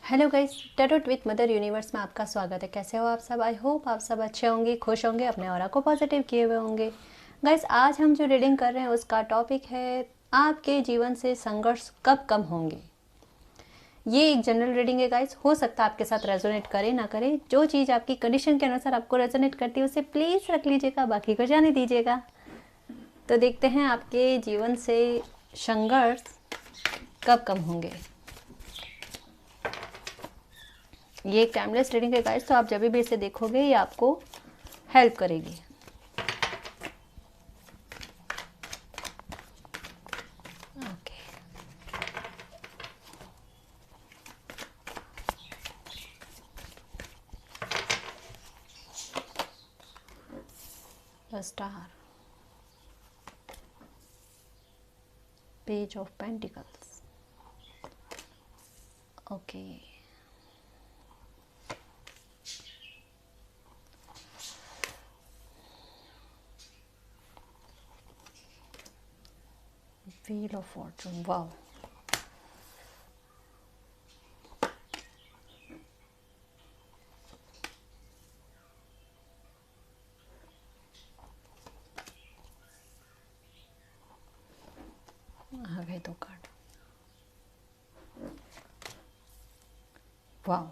Hello guys, tarot with mother universe में आपका स्वागत है। कैसे हो आप सब? आई होप आप सब अच्छे होंगे, खुश होंगे, अपने ऑरा को पॉजिटिव किए हुए होंगे। गाइस, आज हम जो रीडिंग कर रहे हैं उसका टॉपिक है आपके जीवन से संघर्ष कब कम होंगे। ये एक जनरल रीडिंग है गाइस, हो सकता है आपके साथ रेजोनेट करे ना करे। जो चीज़ आपकी कंडीशन के अनुसार आपको रेजोनेट करती है उसे प्लीज़ रख लीजिएगा, बाकी को जाने दीजिएगा। तो देखते हैं आपके जीवन से संघर्ष कब कम होंगे। ये एक टाइमलेस रीडिंग है गाइस, तो आप जब भी इसे देखोगे ये आपको हेल्प करेगी। Okay, the star, page of pentacles. Okay, wheel of fortune. Wow, आ गए दो card. Wow,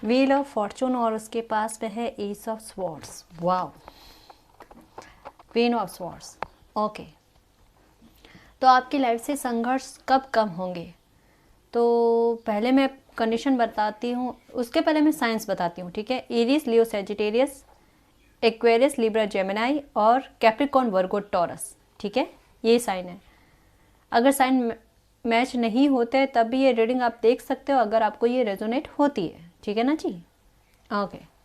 wheel of fortune और उसके पास में है ace of swords. Wow, queen of swords. Okay, तो आपकी लाइफ से संघर्ष कब कम होंगे? तो पहले मैं कंडीशन बताती हूँ, उसके पहले मैं साइंस बताती हूँ, ठीक है। एरीज, लियो, सैजिटेरियस, एक्वेरियस, लिब्रा, जेमिनाई और कैप्रिकॉर्न, वर्गो, टॉरस, ठीक है। ये साइन है। अगर साइन मैच नहीं होते तब भी ये रीडिंग आप देख सकते हो, अगर आपको ये रेजोनेट होती है, ठीक है ना जी। ओके,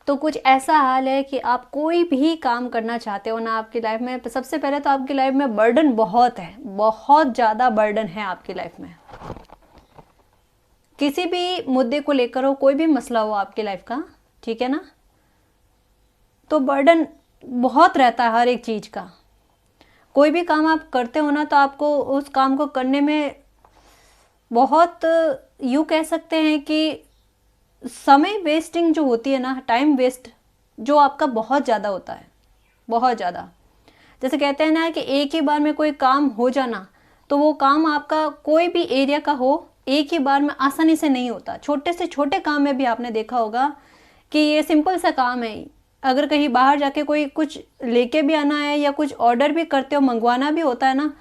तो कुछ ऐसा हाल है कि आप कोई भी काम करना चाहते हो ना आपकी लाइफ में। सबसे पहले तो आपकी लाइफ में बर्डन बहुत है, बहुत ज़्यादा बर्डन है आपकी लाइफ में। किसी भी मुद्दे को लेकर हो, कोई भी मसला हो आपकी लाइफ का, ठीक है ना, तो बर्डन बहुत रहता है हर एक चीज़ का। कोई भी काम आप करते हो ना तो आपको उस काम को करने में बहुत, यूँ कह सकते हैं कि समय वेस्टिंग जो होती है ना, टाइम वेस्ट जो आपका बहुत ज़्यादा होता है, बहुत ज़्यादा। जैसे कहते हैं ना कि एक ही बार में कोई काम हो जाना, तो वो काम आपका कोई भी एरिया का हो, एक ही बार में आसानी से नहीं होता। छोटे से छोटे काम में भी आपने देखा होगा कि ये सिंपल सा काम है, अगर कहीं बाहर जाके कोई कुछ लेके भी आना है या कुछ ऑर्डर भी करते हो, मंगवाना भी होता है ना,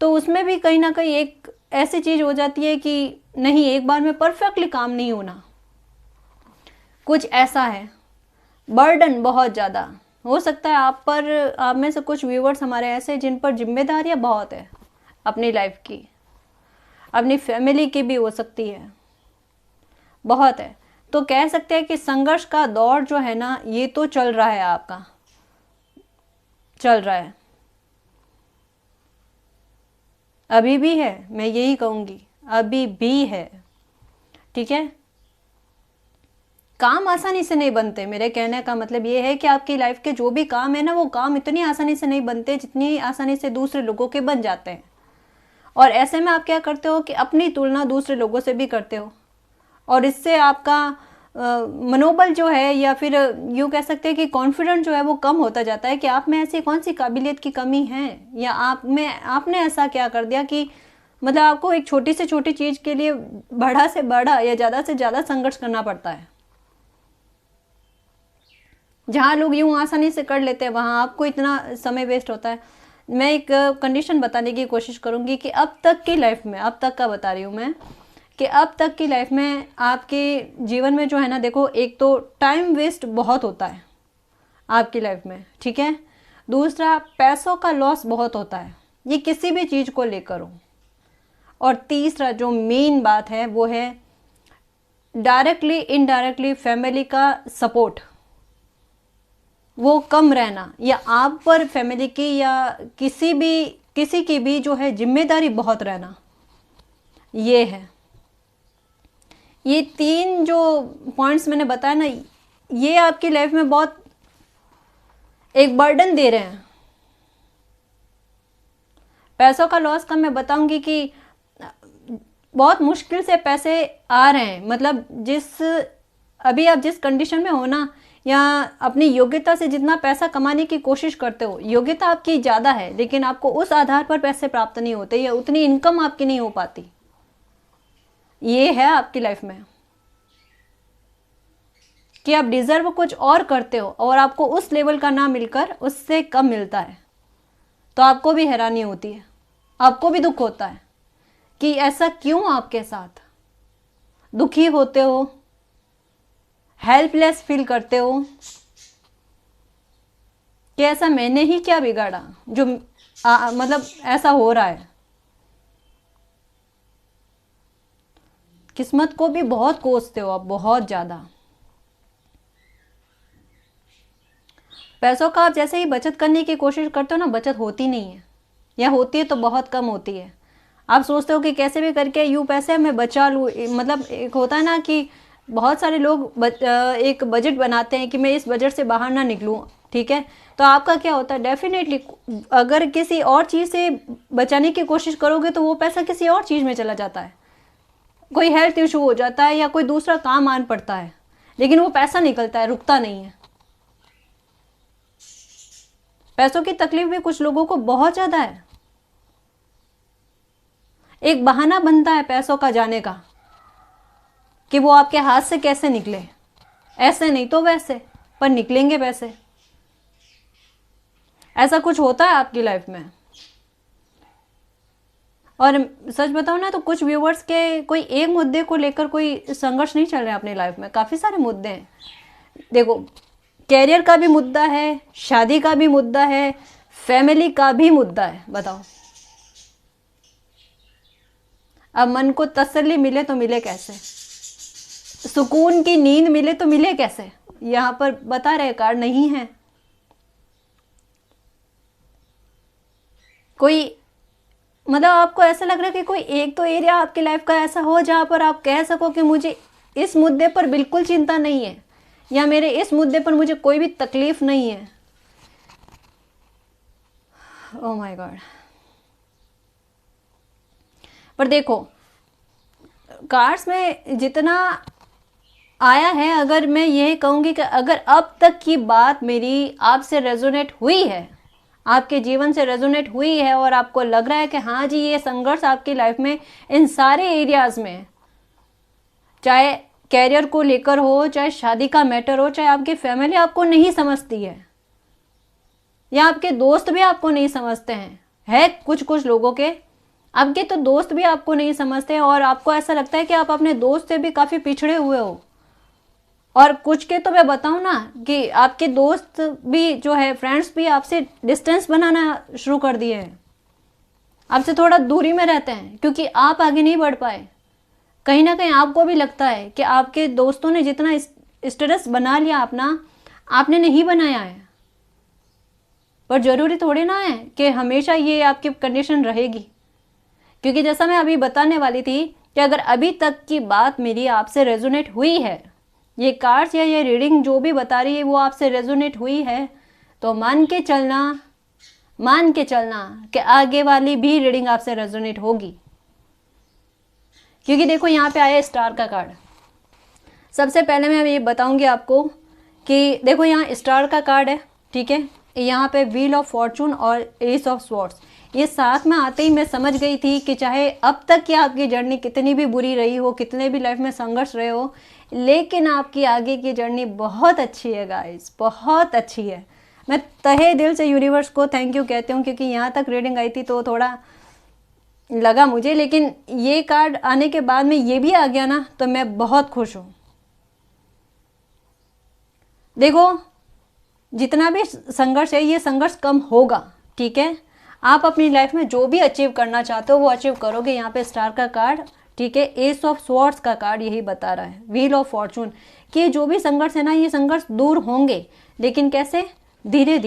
तो उसमें भी कहीं ना कहीं एक ऐसी चीज़ हो जाती है कि नहीं, एक बार में परफेक्टली काम नहीं होना। कुछ ऐसा है, बर्डन बहुत ज़्यादा हो सकता है आप पर। आप में से कुछ व्यूवर्स हमारे ऐसे जिन पर जिम्मेदारियां बहुत है अपनी लाइफ की, अपनी फैमिली की भी हो सकती है, बहुत है। तो कह सकते हैं कि संघर्ष का दौर जो है ना, ये तो चल रहा है, आपका चल रहा है, अभी भी है, मैं यही कहूँगी, अभी भी है, ठीक है। काम आसानी से नहीं बनते। मेरे कहने का मतलब ये है कि आपकी लाइफ के जो भी काम है ना, वो काम इतनी आसानी से नहीं बनते जितनी आसानी से दूसरे लोगों के बन जाते हैं। और ऐसे में आप क्या करते हो कि अपनी तुलना दूसरे लोगों से भी करते हो, और इससे आपका मनोबल जो है, या फिर यूँ कह सकते हैं कि कॉन्फिडेंस जो है वो कम होता जाता है कि आप में ऐसी कौन सी काबिलियत की कमी है, या आप में आपने ऐसा क्या कर दिया कि मतलब आपको एक छोटी से छोटी चीज़ के लिए बड़ा से बड़ा या ज़्यादा से ज़्यादा संघर्ष करना पड़ता है। जहाँ लोग यूँ आसानी से कर लेते हैं वहाँ आपको इतना समय वेस्ट होता है। मैं एक कंडीशन बताने की कोशिश करूँगी कि अब तक की लाइफ में, अब तक का बता रही हूँ मैं, कि अब तक की लाइफ में आपके जीवन में जो है ना, देखो, एक तो टाइम वेस्ट बहुत होता है आपकी लाइफ में, ठीक है। दूसरा, पैसों का लॉस बहुत होता है, ये किसी भी चीज़ को लेकर हो। और तीसरा जो मेन बात है वो है डायरेक्टली इनडायरेक्टली फैमिली का सपोर्ट वो कम रहना, या आप पर फैमिली की या किसी की भी जो है जिम्मेदारी बहुत रहना, ये है। ये तीन जो पॉइंट्स मैंने बताया ना, ये आपकी लाइफ में बहुत एक बर्डन दे रहे हैं। पैसों का लॉस का मैं बताऊंगी कि बहुत मुश्किल से पैसे आ रहे हैं, मतलब अभी आप जिस कंडीशन में हो ना, या अपनी योग्यता से जितना पैसा कमाने की कोशिश करते हो, योग्यता आपकी ज़्यादा है लेकिन आपको उस आधार पर पैसे प्राप्त नहीं होते या उतनी इनकम आपकी नहीं हो पाती। ये है आपकी लाइफ में कि आप डिजर्व कुछ और करते हो और आपको उस लेवल का ना मिलकर उससे कम मिलता है, तो आपको भी हैरानी होती है, आपको भी दुख होता है कि ऐसा क्यों आपके साथ। दुखी होते हो, हेल्पलेस फील करते हो कि ऐसा मैंने ही क्या बिगाड़ा जो मतलब ऐसा हो रहा है। किस्मत को भी बहुत कोसते हो आप, बहुत ज़्यादा। पैसों का आप जैसे ही बचत करने की कोशिश करते हो ना, बचत होती नहीं है, या होती है तो बहुत कम होती है। आप सोचते हो कि कैसे भी करके यूँ पैसे मैं बचा लूँ, मतलब एक होता है ना कि बहुत सारे लोग एक बजट बनाते हैं कि मैं इस बजट से बाहर ना निकलूँ, ठीक है। तो आपका क्या होता है, डेफिनेटली अगर किसी और चीज़ से बचाने की कोशिश करोगे तो वो पैसा किसी और चीज़ में चला जाता है, कोई हेल्थ इशू हो जाता है या कोई दूसरा काम आन पड़ता है, लेकिन वो पैसा निकलता है, रुकता नहीं है। पैसों की तकलीफ भी कुछ लोगों को बहुत ज़्यादा है। एक बहाना बनता है पैसों का जाने का कि वो आपके हाथ से कैसे निकले, ऐसे नहीं तो वैसे, पर निकलेंगे पैसे। ऐसा कुछ होता है आपकी लाइफ में। और सच बताओ ना तो कुछ व्यूवर्स के कोई एक मुद्दे को लेकर कोई संघर्ष नहीं चल रहा है अपनी लाइफ में, काफ़ी सारे मुद्दे हैं। देखो, कैरियर का भी मुद्दा है, शादी का भी मुद्दा है, फैमिली का भी मुद्दा है। बताओ, अब मन को तसल्ली मिले तो मिले कैसे, सुकून की नींद मिले तो मिले कैसे, यहाँ पर बता रहे कार्ड नहीं है। कोई मतलब आपको ऐसा लग रहा है कि कोई एक तो एरिया आपकी लाइफ का ऐसा हो जहाँ पर आप कह सको कि मुझे इस मुद्दे पर बिल्कुल चिंता नहीं है, या मेरे इस मुद्दे पर मुझे कोई भी तकलीफ नहीं है। Oh my God. पर देखो, कार्ड्स में जितना आया है, अगर मैं यही कहूँगी कि अगर अब तक की बात मेरी आपसे रेजोनेट हुई है, आपके जीवन से रेजोनेट हुई है और आपको लग रहा है कि हाँ जी ये संघर्ष आपकी लाइफ में इन सारे एरियाज़ में, चाहे कैरियर को लेकर हो, चाहे शादी का मैटर हो, चाहे आपकी फैमिली आपको नहीं समझती है या आपके दोस्त भी आपको नहीं समझते हैं, है कुछ कुछ लोगों के आपके तो दोस्त भी आपको नहीं समझते हैं और आपको ऐसा लगता है कि आप अपने दोस्त से भी काफ़ी पिछड़े हुए हो। और कुछ के तो मैं बताऊं ना कि आपके दोस्त भी जो है, फ्रेंड्स भी आपसे डिस्टेंस बनाना शुरू कर दिए हैं, आपसे थोड़ा दूरी में रहते हैं क्योंकि आप आगे नहीं बढ़ पाए। कहीं ना कहीं आपको भी लगता है कि आपके दोस्तों ने जितना स्टेटस बना लिया अपना, आपने नहीं बनाया है। पर ज़रूरी थोड़ी ना है कि हमेशा ये आपकी कंडीशन रहेगी, क्योंकि जैसा मैं अभी बताने वाली थी कि अगर अभी तक की बात मेरी आपसे रेजोनेट हुई है, ये कार्ड्स या ये रीडिंग जो भी बता रही है वो आपसे रेजोनेट हुई है, तो मान के चलना कि आगे वाली भी रीडिंग आपसे रेजोनेट होगी। क्योंकि देखो यहाँ पे आया स्टार का कार्ड। सबसे पहले मैं ये बताऊंगी आपको कि देखो यहाँ स्टार का कार्ड है, ठीक है। यहाँ पे व्हील ऑफ फॉर्चून और एस ऑफ स्वॉर्ड्स, ये साथ में आते ही मैं समझ गई थी कि चाहे अब तक की आपकी जर्नी कितनी भी बुरी रही हो, कितने भी लाइफ में संघर्ष रहे हो, लेकिन आपकी आगे की जर्नी बहुत अच्छी है गाइस, बहुत अच्छी है। मैं तहे दिल से यूनिवर्स को थैंक यू कहती हूँ, क्योंकि यहाँ तक रीडिंग आई थी तो थोड़ा लगा मुझे, लेकिन ये कार्ड आने के बाद में ये भी आ गया ना, तो मैं बहुत खुश हूँ। देखो, जितना भी संघर्ष है ये संघर्ष कम होगा, ठीक है। आप अपनी लाइफ में जो भी अचीव करना चाहते हो वो अचीव करोगे। यहाँ पे स्टार का कार्ड, ठीक है, एस ऑफ स्वॉर्ड्स का कार्ड यही बता रहा है, व्हील ऑफ फॉर्चून, कि जो भी संघर्ष है ना, ये संघर्ष दूर होंगे, लेकिन कैसे, धीरे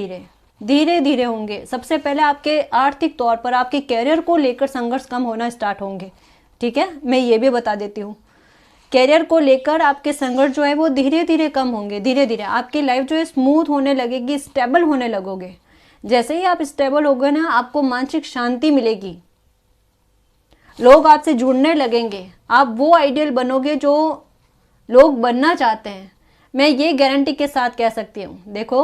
धीरे होंगे। सबसे पहले आपके आर्थिक तौर पर, आपके कैरियर को लेकर संघर्ष कम होना स्टार्ट होंगे, ठीक है। मैं ये भी बता देती हूँ, कैरियर को लेकर आपके संघर्ष जो है वो धीरे धीरे कम होंगे, धीरे धीरे आपकी लाइफ जो है स्मूथ होने लगेगी, स्टेबल होने लगोगे। जैसे ही आप स्टेबल हो गए ना, आपको मानसिक शांति मिलेगी, लोग आपसे जुड़ने लगेंगे, आप वो आइडियल बनोगे जो लोग बनना चाहते हैं। मैं ये गारंटी के साथ कह सकती हूँ, देखो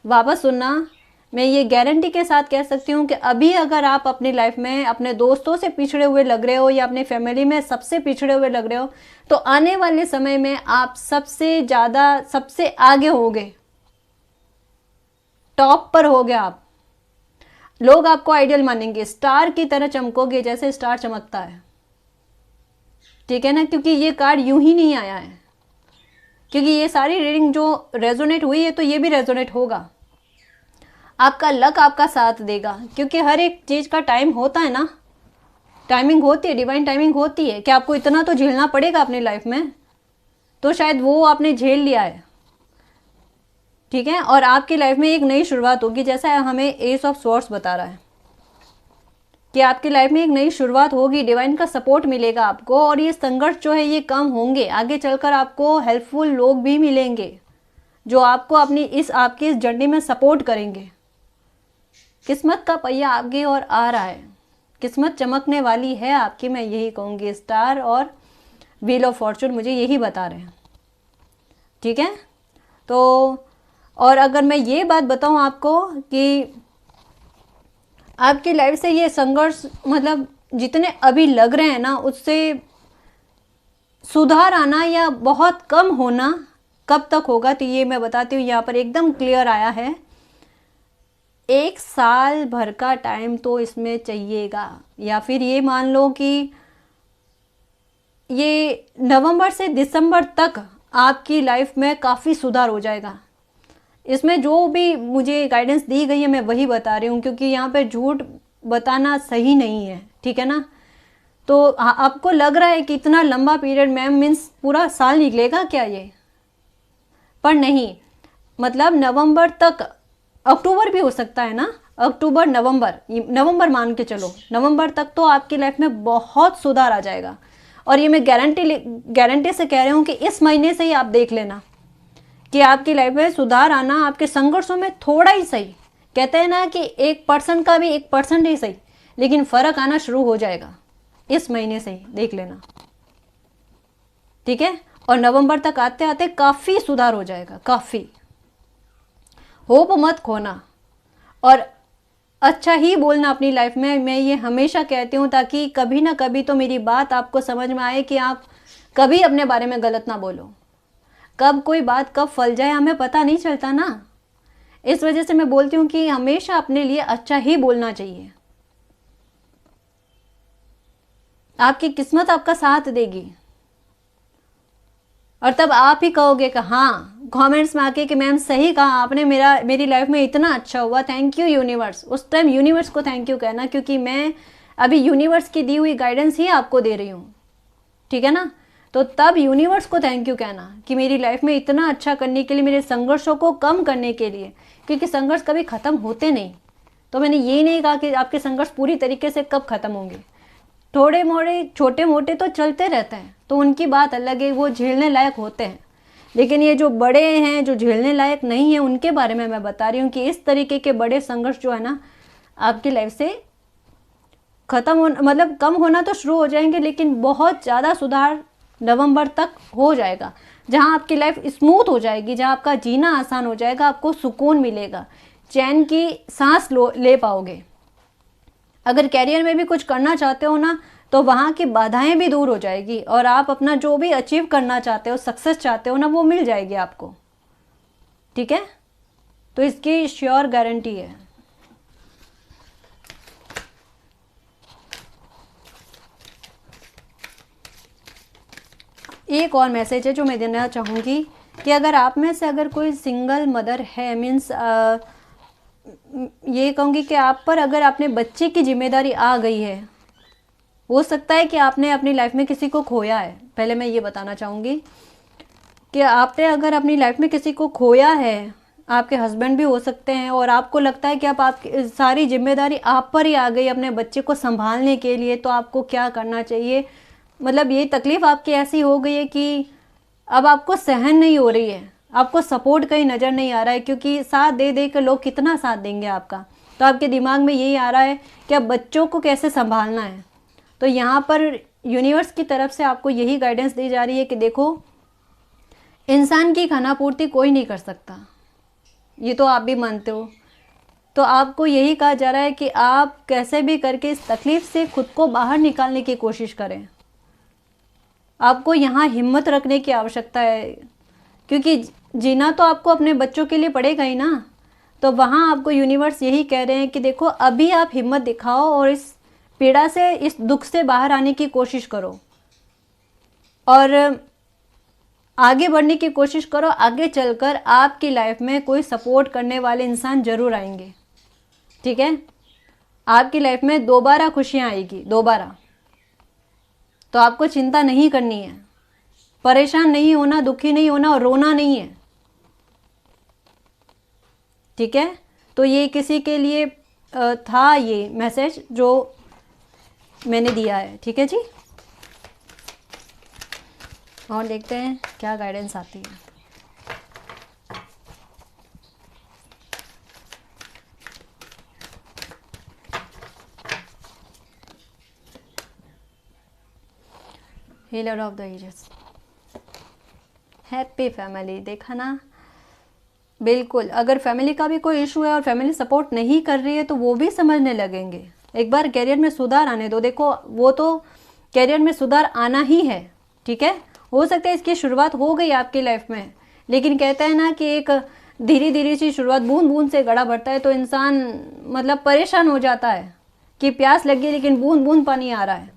वापस सुनना, मैं ये गारंटी के साथ कह सकती हूँ कि अभी अगर आप अपनी लाइफ में अपने दोस्तों से पिछड़े हुए लग रहे हो या अपनी फैमिली में सबसे पिछड़े हुए लग रहे हो, तो आने वाले समय में आप सबसे ज़्यादा सबसे आगे होगे, टॉप पर होगे आप। लोग आपको आइडियल मानेंगे, स्टार की तरह चमकोगे जैसे स्टार चमकता है, ठीक है ना, क्योंकि ये कार्ड यूं ही नहीं आया है, क्योंकि ये सारी रीडिंग जो रेजोनेट हुई है तो ये भी रेजोनेट होगा। आपका लक आपका साथ देगा, क्योंकि हर एक चीज़ का टाइम होता है ना, टाइमिंग होती है, डिवाइन टाइमिंग होती है कि आपको इतना तो झेलना पड़ेगा अपनी लाइफ में, तो शायद वो आपने झेल लिया है, ठीक है। और आपकी लाइफ में एक नई शुरुआत होगी, जैसा हमें एस ऑफ स्वॉर्ड्स बता रहा है कि आपकी लाइफ में एक नई शुरुआत होगी, डिवाइन का सपोर्ट मिलेगा आपको, और ये संघर्ष जो है ये कम होंगे, आगे चलकर आपको हेल्पफुल लोग भी मिलेंगे जो आपको आपकी इस जर्नी में सपोर्ट करेंगे। किस्मत का पहिया आगे और आ रहा है, किस्मत चमकने वाली है आपकी, मैं यही कहूँगी। स्टार और व्हील ऑफ फॉर्चून मुझे यही बता रहे हैं, ठीक है। तो और अगर मैं ये बात बताऊँ आपको कि आपकी लाइफ से ये संघर्ष मतलब जितने अभी लग रहे हैं ना, उससे सुधार आना या बहुत कम होना कब तक होगा, तो ये मैं बताती हूँ। यहाँ पर एकदम क्लियर आया है, 1 साल भर का टाइम तो इसमें चाहिएगा, या फिर ये मान लो कि ये नवंबर से दिसंबर तक आपकी लाइफ में काफ़ी सुधार हो जाएगा। इसमें जो भी मुझे गाइडेंस दी गई है मैं वही बता रही हूँ, क्योंकि यहाँ पे झूठ बताना सही नहीं है, ठीक है ना। तो आपको लग रहा है कि इतना लंबा पीरियड मैम मीन्स पूरा साल निकलेगा क्या ये, पर नहीं, मतलब नवंबर तक, अक्टूबर भी हो सकता है ना, अक्टूबर नवंबर मान के चलो, नवंबर तक तो आपकी लाइफ में बहुत सुधार आ जाएगा। और ये मैं गारंटी से कह रही हूँ कि इस महीने से ही आप देख लेना कि आपकी लाइफ में सुधार आना, आपके संघर्षों में थोड़ा ही सही, कहते हैं ना कि 1% का भी 1% ही सही, लेकिन फर्क आना शुरू हो जाएगा इस महीने से ही, देख लेना, ठीक है। और नवंबर तक आते आते काफ़ी सुधार हो जाएगा, काफ़ी। होप मत खोना और अच्छा ही बोलना अपनी लाइफ में, मैं ये हमेशा कहती हूँ, ताकि कभी ना कभी तो मेरी बात आपको समझ में आए कि आप कभी अपने बारे में गलत ना बोलो। कब कोई बात कब फल जाए हमें पता नहीं चलता ना, इस वजह से मैं बोलती हूँ कि हमेशा अपने लिए अच्छा ही बोलना चाहिए। आपकी किस्मत आपका साथ देगी, और तब आप ही कहोगे कि हाँ, कमेंट्स में आके कि मैम सही कहा आपने, मेरी लाइफ में इतना अच्छा हुआ, थैंक यू यूनिवर्स। उस टाइम यूनिवर्स को थैंक यू कहना, क्योंकि मैं अभी यूनिवर्स की दी हुई गाइडेंस ही आपको दे रही हूँ, ठीक है ना। तो तब यूनिवर्स को थैंक यू कहना कि मेरी लाइफ में इतना अच्छा करने के लिए, मेरे संघर्षों को कम करने के लिए, क्योंकि संघर्ष कभी ख़त्म होते नहीं। तो मैंने ये नहीं कहा कि आपके संघर्ष पूरी तरीके से कब ख़त्म होंगे, थोड़े मोड़े छोटे मोटे तो चलते रहते हैं, तो उनकी बात अलग है, वो झेलने लायक होते हैं। लेकिन ये जो बड़े हैं, जो झेलने लायक नहीं है, उनके बारे में मैं बता रही हूँ कि इस तरीके के बड़े संघर्ष जो है ना, आपकी लाइफ से ख़त्म होना मतलब कम होना तो शुरू हो जाएंगे, लेकिन बहुत ज़्यादा सुधार नवंबर तक हो जाएगा, जहां आपकी लाइफ स्मूथ हो जाएगी, जहां आपका जीना आसान हो जाएगा, आपको सुकून मिलेगा, चैन की सांस ले पाओगे। अगर कैरियर में भी कुछ करना चाहते हो ना, तो वहाँ की बाधाएं भी दूर हो जाएगी, और आप अपना जो भी अचीव करना चाहते हो, सक्सेस चाहते हो ना, वो मिल जाएगी आपको, ठीक है। तो इसकी श्योर गारंटी है। एक और मैसेज है जो मैं देना चाहूँगी कि अगर आप में से अगर कोई सिंगल मदर है, मीन्स ये कहूँगी कि आप पर अगर अपने बच्चे की जिम्मेदारी आ गई है, हो सकता है कि आपने अपनी लाइफ में किसी को खोया है। पहले मैं ये बताना चाहूँगी कि आपने अगर अपनी लाइफ में किसी को खोया है, आपके हस्बैंड भी हो सकते हैं, और आपको लगता है कि अब आपकी सारी जिम्मेदारी आप पर ही आ गई अपने बच्चे को संभालने के लिए, तो आपको क्या करना चाहिए। मतलब ये तकलीफ़ आपकी ऐसी हो गई है कि अब आपको सहन नहीं हो रही है, आपको सपोर्ट कहीं नज़र नहीं आ रहा है, क्योंकि साथ दे दे कर लोग कितना साथ देंगे आपका। तो आपके दिमाग में यही आ रहा है कि अब बच्चों को कैसे संभालना है। तो यहाँ पर यूनिवर्स की तरफ से आपको यही गाइडेंस दी जा रही है कि देखो, इंसान की खानापूर्ति कोई नहीं कर सकता, ये तो आप भी मानते हो। तो आपको यही कहा जा रहा है कि आप कैसे भी करके इस तकलीफ़ से खुद को बाहर निकालने की कोशिश करें। आपको यहाँ हिम्मत रखने की आवश्यकता है, क्योंकि जीना तो आपको अपने बच्चों के लिए पड़ेगा ही ना। तो वहाँ आपको यूनिवर्स यही कह रहे हैं कि देखो, अभी आप हिम्मत दिखाओ और इस पीड़ा से, इस दुख से बाहर आने की कोशिश करो और आगे बढ़ने की कोशिश करो। आगे चलकर आपकी लाइफ में कोई सपोर्ट करने वाले इंसान ज़रूर आएंगे, ठीक है। आपकी लाइफ में दोबारा खुशियाँ आएगी, दोबारा। तो आपको चिंता नहीं करनी है, परेशान नहीं होना, दुखी नहीं होना और रोना नहीं है, ठीक है। तो ये किसी के लिए था ये मैसेज जो मैंने दिया है, ठीक है जी। और देखते हैं क्या गाइडेंस आती है। Healer of the ages, happy family, देखा ना। बिल्कुल, अगर फैमिली का भी कोई इशू है और फैमिली सपोर्ट नहीं कर रही है तो वो भी समझने लगेंगे। एक बार करियर में सुधार आने दो। देखो, वो तो करियर में सुधार आना ही है, ठीक है। हो सकता है इसकी शुरुआत हो गई आपकी लाइफ में, लेकिन कहते हैं ना कि एक धीरे धीरे सी शुरुआत, बूंद बूंद से घड़ा भरता है। तो इंसान मतलब परेशान हो जाता है कि प्यास लगी लेकिन बूंद बूंद पानी आ रहा है।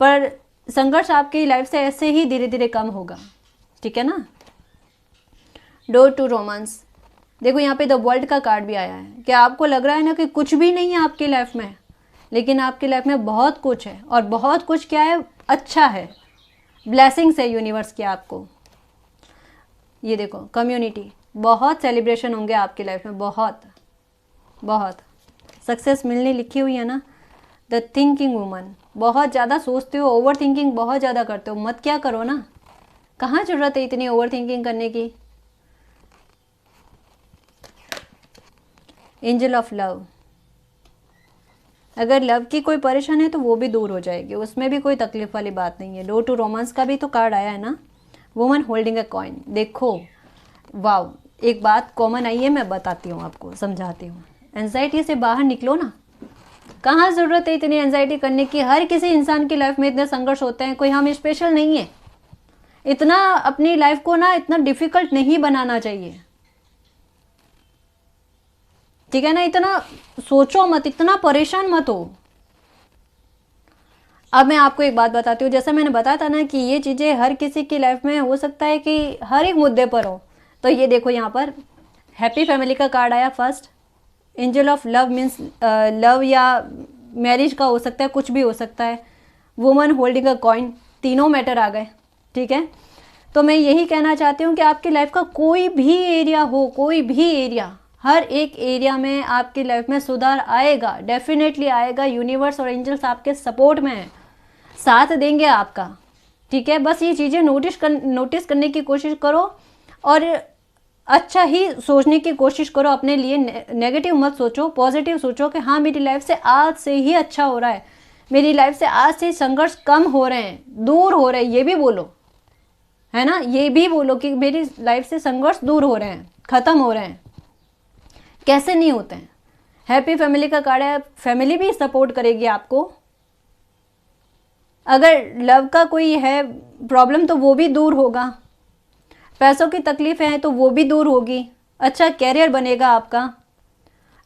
पर संघर्ष आपकी लाइफ से ऐसे ही धीरे धीरे कम होगा, ठीक है ना। डोर टू रोमांस, देखो यहाँ पे द वर्ल्ड का कार्ड भी आया है कि आपको लग रहा है ना कि कुछ भी नहीं है आपकी लाइफ में, लेकिन आपकी लाइफ में बहुत कुछ है। और बहुत कुछ क्या है, अच्छा है, ब्लेसिंग्स है यूनिवर्स की आपको। ये देखो, कम्युनिटी, बहुत सेलिब्रेशन होंगे आपकी लाइफ में, बहुत बहुत सक्सेस मिलने लिखी हुई है ना। द थिंकिंग वुमन, बहुत ज़्यादा सोचते हो, ओवर थिंकिंग बहुत ज़्यादा करते हो, मत क्या करो ना, कहाँ ज़रूरत है इतनी ओवर थिंकिंग करने की। एंजल ऑफ लव, अगर लव की कोई परेशानी है तो वो भी दूर हो जाएगी, उसमें भी कोई तकलीफ वाली बात नहीं है। डोर टू रोमांस का भी तो कार्ड आया है ना, वुमन होल्डिंग अ कॉइन। देखो, वाव, एक बात कॉमन आई है, मैं बताती हूँ आपको, समझाती हूँ। एंजाइटी से बाहर निकलो ना, कहाँ ज़रूरत है इतनी एंजाइटी करने की। हर किसी इंसान की लाइफ में इतने संघर्ष होते हैं, कोई हम स्पेशल नहीं है। इतना अपनी लाइफ को ना इतना डिफिकल्ट नहीं बनाना चाहिए, ठीक है ना। इतना सोचो मत, इतना परेशान मत हो। अब मैं आपको एक बात बताती हूँ, जैसा मैंने बताया था ना कि ये चीज़ें हर किसी की लाइफ में हो सकता है कि हर एक मुद्दे पर हो। तो ये देखो, यहाँ पर हैप्पी फैमिली का कार्ड आया first. Angel of love means love या मैरिज का हो सकता है, कुछ भी हो सकता है। वुमन होल्डिंग अ कॉइन, तीनों मैटर आ गए, ठीक है। तो मैं यही कहना चाहती हूँ कि आपकी लाइफ का कोई भी एरिया हो, कोई भी एरिया, हर एक एरिया में आपकी लाइफ में सुधार आएगा, डेफिनेटली आएगा। यूनिवर्स और एंजल्स आपके सपोर्ट में हैं, साथ देंगे आपका, ठीक है। बस ये चीज़ें नोटिस करने की कोशिश करो और अच्छा ही सोचने की कोशिश करो अपने लिए। नेगेटिव मत सोचो, पॉजिटिव सोचो कि हाँ, मेरी लाइफ से आज से ही अच्छा हो रहा है, मेरी लाइफ से आज से संघर्ष कम हो रहे हैं, दूर हो रहे हैं। ये भी बोलो, है ना, ये भी बोलो कि मेरी लाइफ से संघर्ष दूर हो रहे हैं, ख़त्म हो रहे हैं। कैसे नहीं होते हैं। हैप्पी फैमिली का कार्ड है, फैमिली भी सपोर्ट करेगी आपको। अगर लव का कोई है प्रॉब्लम तो वो भी दूर होगा, पैसों की तकलीफ है तो वो भी दूर होगी, अच्छा कैरियर बनेगा आपका।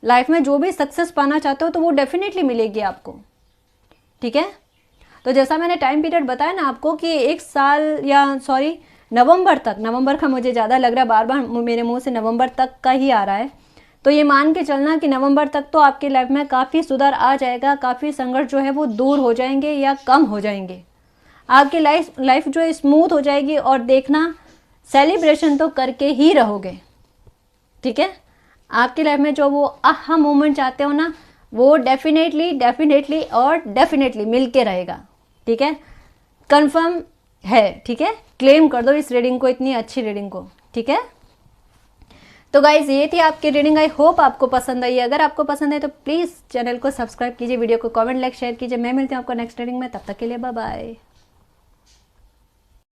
लाइफ में जो भी सक्सेस पाना चाहते हो तो वो डेफिनेटली मिलेगी आपको, ठीक है। तो जैसा मैंने टाइम पीरियड बताया ना आपको कि एक साल या सॉरी नवंबर तक, नवंबर का मुझे ज़्यादा लग रहा है, बार बार मेरे मुंह से नवंबर तक का ही आ रहा है। तो ये मान के चलना कि नवंबर तक तो आपकी लाइफ में काफ़ी सुधार आ जाएगा, काफ़ी संघर्ष जो है वो दूर हो जाएंगे या कम हो जाएंगे। आपकी लाइफ जो है स्मूथ हो जाएगी। और देखना, सेलिब्रेशन तो करके ही रहोगे, ठीक है। आपकी लाइफ में जो वो आहा मोमेंट चाहते हो ना, वो डेफिनेटली और डेफिनेटली मिल के रहेगा, ठीक है। कंफर्म है, ठीक है। क्लेम कर दो इस रीडिंग को, इतनी अच्छी रीडिंग को, ठीक है। तो गाइज ये थी आपकी रीडिंग, आई होप आपको पसंद आई। अगर आपको पसंद है तो प्लीज़ चैनल को सब्सक्राइब कीजिए, वीडियो को कमेंट लाइक शेयर कीजिए। मैं मिलती हूँ आपको नेक्स्ट रीडिंग में, तब तक के लिए बाय बाय।